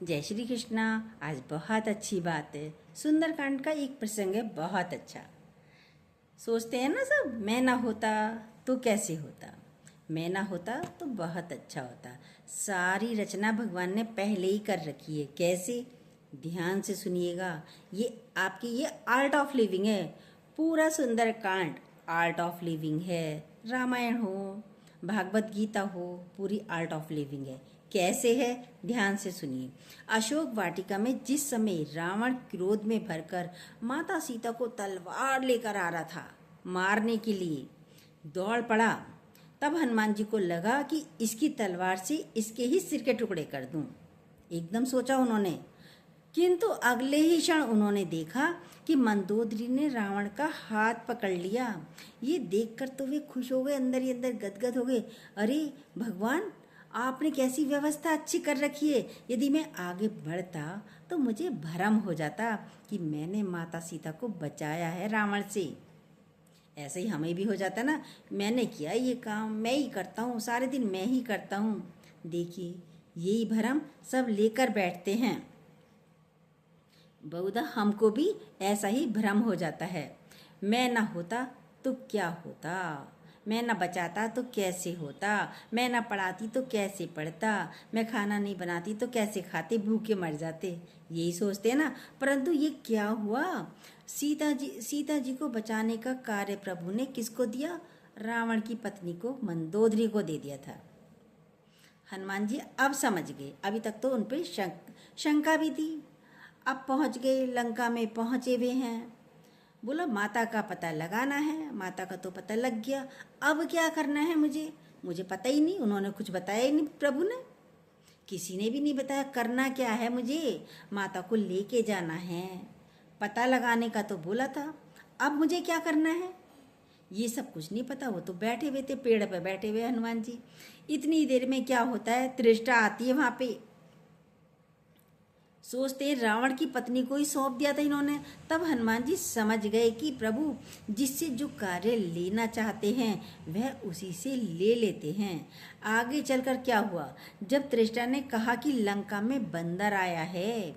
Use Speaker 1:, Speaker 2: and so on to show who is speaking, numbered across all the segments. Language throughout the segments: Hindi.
Speaker 1: जय श्री कृष्णा। आज बहुत अच्छी बात है। सुंदरकांड का एक प्रसंग है बहुत अच्छा। सोचते हैं ना सब, मैं ना होता तो कैसे होता, मैं ना होता तो बहुत अच्छा होता। सारी रचना भगवान ने पहले ही कर रखी है। कैसे? ध्यान से सुनिएगा। ये आपकी ये आर्ट ऑफ लिविंग है। पूरा सुंदरकांड आर्ट ऑफ लिविंग है। रामायण हो, भागवत गीता हो, पूरी आर्ट ऑफ लिविंग है। कैसे है? ध्यान से सुनिए। अशोक वाटिका में जिस समय रावण क्रोध में भरकर माता सीता को तलवार लेकर आ रहा था मारने के लिए, दौड़ पड़ा, तब हनुमान जी को लगा कि इसकी तलवार से इसके ही सिर के टुकड़े कर दूं। एकदम सोचा उन्होंने, किंतु अगले ही क्षण उन्होंने देखा कि मंदोदरी ने रावण का हाथ पकड़ लिया। ये देखकर तो वे खुश हो गए, अंदर ही अंदर गदगद हो गए। अरे भगवान, आपने कैसी व्यवस्था अच्छी कर रखी है। यदि मैं आगे बढ़ता तो मुझे भ्रम हो जाता कि मैंने माता सीता को बचाया है रावण से। ऐसे ही हमें भी हो जाता ना, मैंने किया ये काम, मैं ही करता हूँ, सारे दिन मैं ही करता हूँ। देखिए, यही भ्रम सब लेकर बैठते हैं। बहुधा हमको भी ऐसा ही भ्रम हो जाता है। मैं ना होता तो क्या होता, मैं ना बचाता तो कैसे होता, मैं ना पढ़ाती तो कैसे पढ़ता, मैं खाना नहीं बनाती तो कैसे खाते, भूखे मर जाते। यही सोचते हैं ना। परंतु ये क्या हुआ, सीता जी को बचाने का कार्य प्रभु ने किसको दिया? रावण की पत्नी को, मंदोदरी को दे दिया था। हनुमान जी अब समझ गए। अभी तक तो उन पर शंका भी थी। अब पहुंच गए, लंका में पहुंचे हुए हैं। बोला माता का पता लगाना है। माता का तो पता लग गया, अब क्या करना है मुझे पता ही नहीं। उन्होंने कुछ बताया ही नहीं, प्रभु ने, किसी ने भी नहीं बताया करना क्या है मुझे। माता को लेके जाना है, पता लगाने का तो बोला था, अब मुझे क्या करना है ये सब कुछ नहीं पता। वो तो बैठे हुए थे, पेड़ पे बैठे हुए हनुमान जी। इतनी देर में क्या होता है, तृष्टा आती है वहां पे। सोचते हैं रावण की पत्नी को ही सौंप दिया था इन्होंने। तब हनुमान जी समझ गए कि प्रभु जिससे जो कार्य लेना चाहते हैं वह उसी से ले लेते हैं। आगे चलकर क्या हुआ, जब तृष्टा ने कहा कि लंका में बंदर आया है,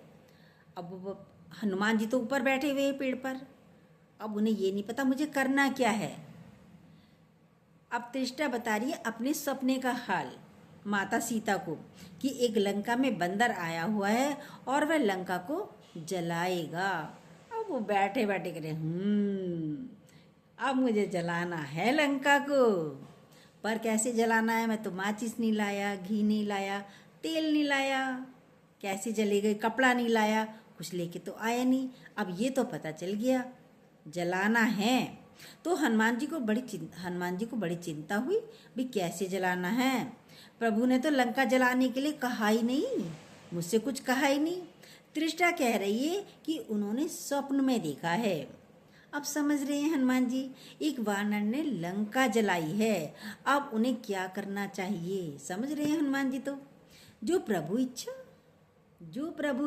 Speaker 1: अब हनुमान जी तो ऊपर बैठे हुए हैं पेड़ पर। अब उन्हें ये नहीं पता मुझे करना क्या है। अब तृष्टा बता रही है अपने सपने का हाल माता सीता को कि एक लंका में बंदर आया हुआ है और वह लंका को जलाएगा। अब वो बैठे बैठे करे अब मुझे जलाना है लंका को, पर कैसे जलाना है? मैं तो माचिस नहीं लाया, घी नहीं लाया, तेल नहीं लाया, कैसे जलेगा? कपड़ा नहीं लाया, कुछ लेके तो आया नहीं। अब ये तो पता चल गया जलाना है। तो हनुमान जी को बड़ी चिंता हुई, भी कैसे जलाना है। प्रभु ने तो लंका जलाने के लिए कहा ही नहीं, मुझसे कुछ कहा ही नहीं। तृष्टा कह रही है कि उन्होंने स्वप्न में देखा है। अब समझ रहे हैं हनुमान जी, एक वानर ने लंका जलाई है, अब उन्हें क्या करना चाहिए समझ रहे हैं हनुमान जी। तो जो प्रभु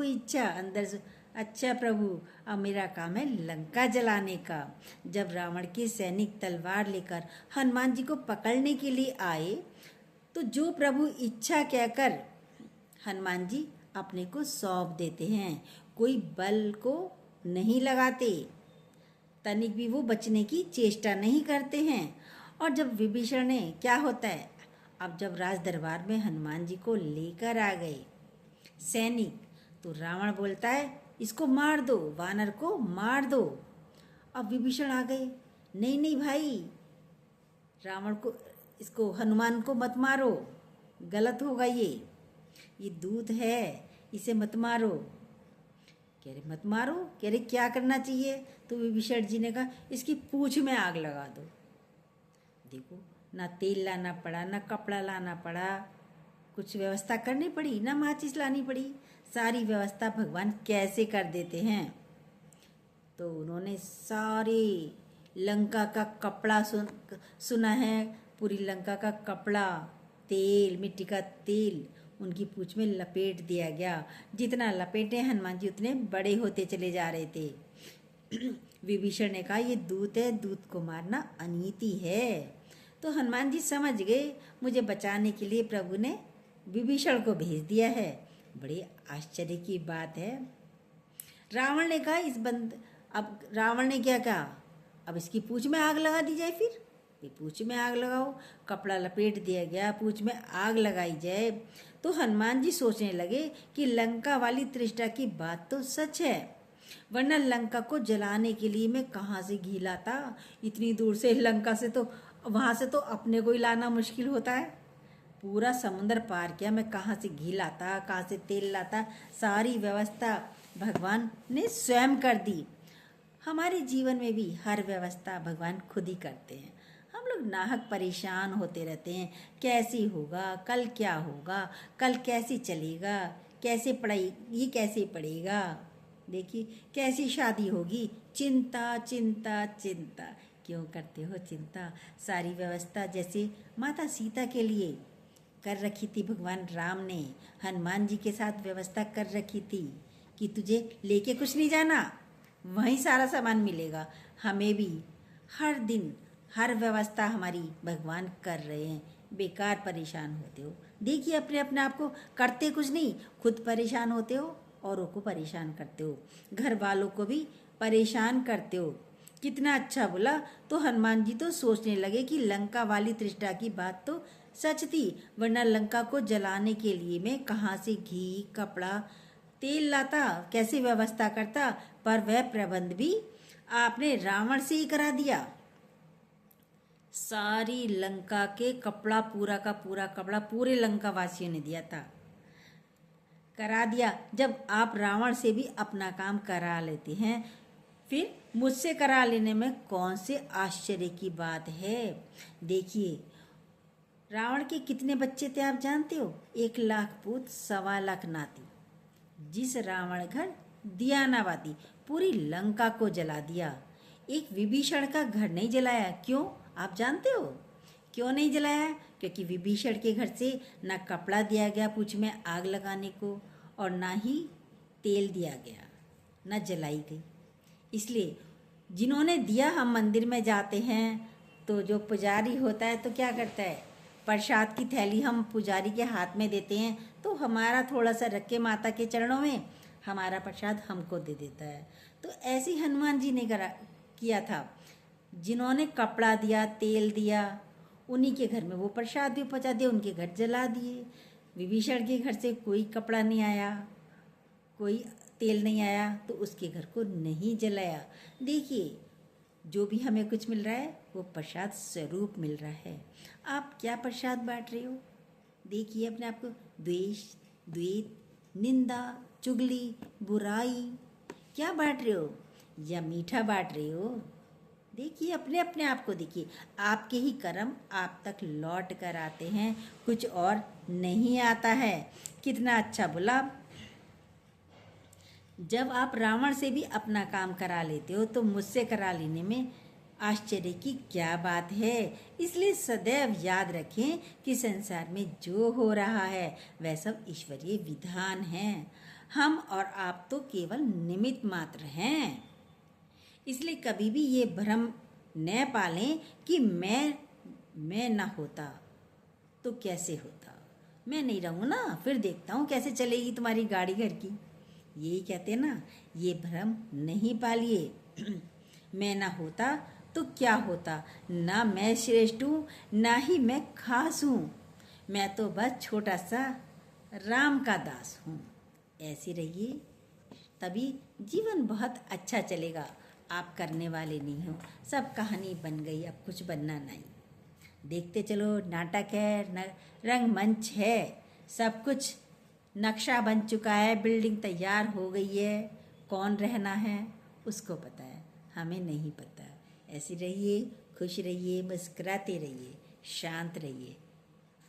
Speaker 1: इच्छा अंदर से, अच्छा प्रभु अब मेरा काम है लंका जलाने का। जब रावण के सैनिक तलवार लेकर हनुमान जी को पकड़ने के लिए आए तो जो प्रभु इच्छा कहकर हनुमान जी अपने को सौंप देते हैं, कोई बल को नहीं लगाते, तनिक भी वो बचने की चेष्टा नहीं करते हैं। और जब विभीषण ने, क्या होता है, अब जब राज दरबार में हनुमान जी को लेकर आ गए सैनिक, तो रावण बोलता है इसको मार दो, वानर को मार दो। अब विभीषण आ गए, नहीं नहीं भाई, रावण को, इसको हनुमान को मत मारो, गलत होगा ये दूत है, इसे मत मारो। कह रहे मत मारो, कह रहे क्या करना चाहिए? तो विभीषण जी ने कहा इसकी पूंछ में आग लगा दो। देखो, ना तेल लाना पड़ा, ना कपड़ा लाना पड़ा, कुछ व्यवस्था करनी पड़ी, ना माचिस लानी पड़ी, सारी व्यवस्था भगवान कैसे कर देते हैं। तो उन्होंने सारे लंका का कपड़ा सुना है, पूरी लंका का कपड़ा, तेल, मिट्टी का तेल उनकी पूंछ में लपेट दिया गया। जितना लपेटे हनुमान जी उतने बड़े होते चले जा रहे थे। विभीषण ने कहा ये दूत है, दूत को मारना अनीति है। तो हनुमान जी समझ गए मुझे बचाने के लिए प्रभु ने विभीषण को भेज दिया है। बड़े आश्चर्य की बात है। रावण ने कहा अब रावण ने क्या कहा, अब इसकी पूंछ में आग लगा दी जाए। फिर ये पूंछ में आग लगाओ, कपड़ा लपेट दिया गया, पूंछ में आग लगाई जाए। तो हनुमान जी सोचने लगे कि लंका वाली तृष्णा की बात तो सच है, वरना लंका को जलाने के लिए मैं कहाँ से घी लाता। इतनी दूर से लंका से तो वहां से तो अपने को ही लाना मुश्किल होता है। पूरा समुद्र पार किया, मैं कहाँ से घी लाता, कहाँ से तेल लाता। सारी व्यवस्था भगवान ने स्वयं कर दी। हमारे जीवन में भी हर व्यवस्था भगवान खुद ही करते हैं। हम लोग नाहक परेशान होते रहते हैं, कैसी होगा, कल क्या होगा, कल कैसे चलेगा, कैसे पढ़ाई, ये कैसे पढ़ेगा, देखिए कैसी शादी होगी, चिंता चिंता चिंता। क्यों करते हो चिंता? सारी व्यवस्था जैसे माता सीता के लिए कर रखी थी भगवान राम ने, हनुमान जी के साथ व्यवस्था कर रखी थी कि तुझे लेके कुछ नहीं जाना, वहीं सारा सामान मिलेगा। हमें भी हर दिन हर व्यवस्था हमारी भगवान कर रहे हैं। बेकार परेशान होते हो, देखिए अपने आप को करते कुछ नहीं, खुद परेशान होते हो, औरों को परेशान करते हो, घर वालों को भी परेशान करते हो। कितना अच्छा बोला। तो हनुमान जी तो सोचने लगे कि लंका वाली तृष्णा की बात तो सच थी, वरना लंका को जलाने के लिए मैं कहाँ से घी, कपड़ा, तेल लाता, कैसे व्यवस्था करता। पर वह प्रबंध भी आपने रावण से ही करा दिया। सारी लंका के कपड़ा, पूरा का पूरा कपड़ा पूरे लंका वासियों ने दिया था, करा दिया। जब आप रावण से भी अपना काम करा लेते हैं, फिर मुझसे करा लेने में कौन से आश्चर्य की बात है। देखिए रावण के कितने बच्चे थे आप जानते हो? 1,00,000 पूत, 1,25,00,000 नाती। जिस रावण घर दिया ना बाती, पूरी लंका को जला दिया। एक विभीषण का घर नहीं जलाया। क्यों आप जानते हो? क्यों नहीं जलाया? क्योंकि विभीषण के घर से ना कपड़ा दिया गया पूंछ में आग लगाने को, और ना ही तेल दिया गया, ना जलाई गई। इसलिए जिन्होंने दिया, हम मंदिर में जाते हैं तो जो पुजारी होता है तो क्या करता है, प्रसाद की थैली हम पुजारी के हाथ में देते हैं, तो हमारा थोड़ा सा रख के माता के चरणों में हमारा प्रसाद हमको दे देता है। तो ऐसे ही हनुमान जी ने किया था। जिन्होंने कपड़ा दिया, तेल दिया, उन्हीं के घर में वो प्रसाद भी पहुँचा दिया, उनके घर जला दिए। विभीषण के घर से कोई कपड़ा नहीं आया, कोई तेल नहीं आया, तो उसके घर को नहीं जलाया। देखिए जो भी हमें कुछ मिल रहा है वो प्रसाद स्वरूप मिल रहा है। आप क्या प्रसाद बांट रहे हो? देखिए अपने आप को। द्वेष, द्वेत, निंदा, चुगली, बुराई क्या बांट रहे हो, या मीठा बांट रहे हो? देखिए अपने आप को देखिए। आपके ही कर्म आप तक लौट कर आते हैं, कुछ और नहीं आता है। कितना अच्छा बोला। जब आप रावण से भी अपना काम करा लेते हो तो मुझसे करा लेने में आश्चर्य की क्या बात है। इसलिए सदैव याद रखें कि संसार में जो हो रहा है वह सब ईश्वरीय विधान है। हम और आप तो केवल निमित्त मात्र हैं। इसलिए कभी भी ये भ्रम न पालें कि मैं ना होता तो कैसे होता, मैं नहीं रहूँ ना, फिर देखता हूँ कैसे चलेगी तुम्हारी गाड़ी घर की। यही कहते हैं ना, ये भ्रम नहीं पालिए। मैं ना होता तो क्या होता, ना मैं श्रेष्ठ हूँ ना ही मैं खास हूँ, मैं तो बस छोटा सा राम का दास हूँ। ऐसे रहिए, तभी जीवन बहुत अच्छा चलेगा। आप करने वाले नहीं हो, सब कहानी बन गई, अब कुछ बनना नहीं। देखते चलो, नाटक है, रंगमंच है, सब कुछ नक्शा बन चुका है, बिल्डिंग तैयार हो गई है। कौन रहना है उसको पता है, हमें नहीं पता। ऐसे रहिए, खुश रहिए, मुस्कुराते रहिए, शांत रहिए।